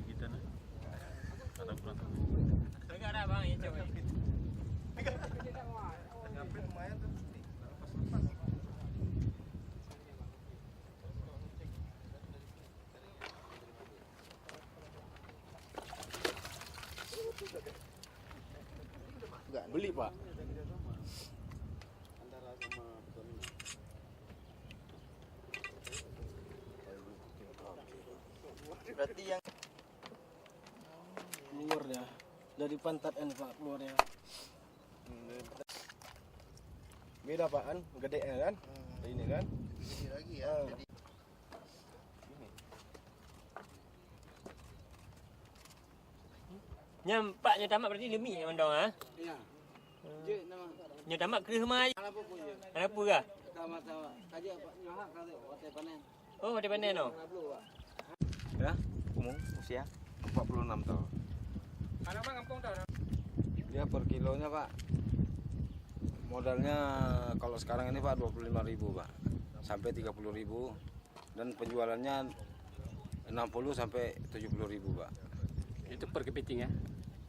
Kita nih. Ada kurang. Enggak ada bang, ini cewek. Enggak beli, Pak. Berarti yang keluar ya dari pantat Pak keluar ya. beda Pak kan, gede kan? Ini kan? Gede lagi ya. Jadi Nyampak nyatamak berarti demi yang mendong ah. Iya. Je nama. Nyatamak kerih mai. Apa pun je. Ada apa ke? Sama-sama. Kaji Pak nyohak kali waktu panen. Oh, ada panen oh. Ya, umum usia 46 tahun. Ada bang kampung dah. Dia per kilonya Pak. Modalnya kalau sekarang ini Pak 25.000 Pak. Sampai 30.000 dan penjualannya 60 sampai 70.000 Pak. Itu per kepiting ya?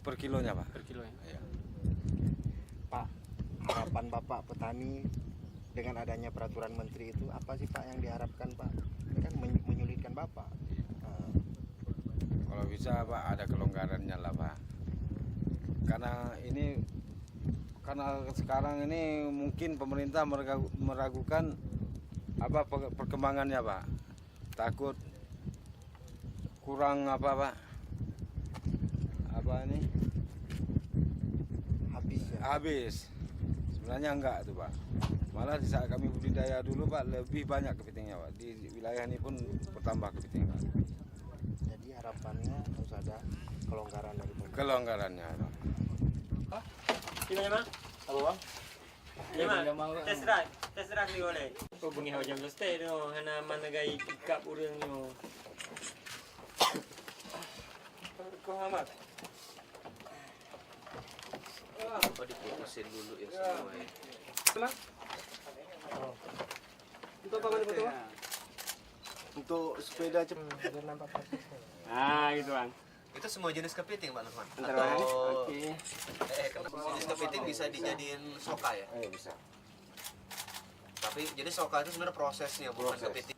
Per kilonya Pak. Per kilo ya. Iya. Pak, harapan Bapak petani dengan adanya peraturan menteri itu apa sih Pak yang diharapkan Pak? Ini kan menyulitkan Bapak. Kalau bisa Pak ada kelonggarannya lah Pak. Karena sekarang ini mungkin pemerintah meragukan apa perkembangannya Pak. Takut kurang apa Pak? Apa ini? Habis ya. Habis. Sebenarnya enggak tuh Pak. Malah di saat kami budidaya dulu Pak lebih banyak kepitingnya Pak. Di wilayah ini pun bertambah kepiting Pak. Jadi harapannya harus ada kelonggaran dari pemerintah. Kelonggarannya Pak. Gimana bang? Apa bang? Gimana? Tes drive ni boleh. Kau bunyi hawa jam stay tu, hana mana gai pikap urang ni. Kau hamat. Apa difokusin dulu ya semua ya. Untuk apa mana foto? Untuk sepeda cepat nampak prosesnya. Ah, gitu bang. Itu semua jenis kepiting Pak Nurman? Bentar, Atau Bang. Oke. jenis kepiting bisa dijadiin soka ya? Bisa. Tapi jadi soka itu sebenarnya prosesnya bukan Proses. kepiting.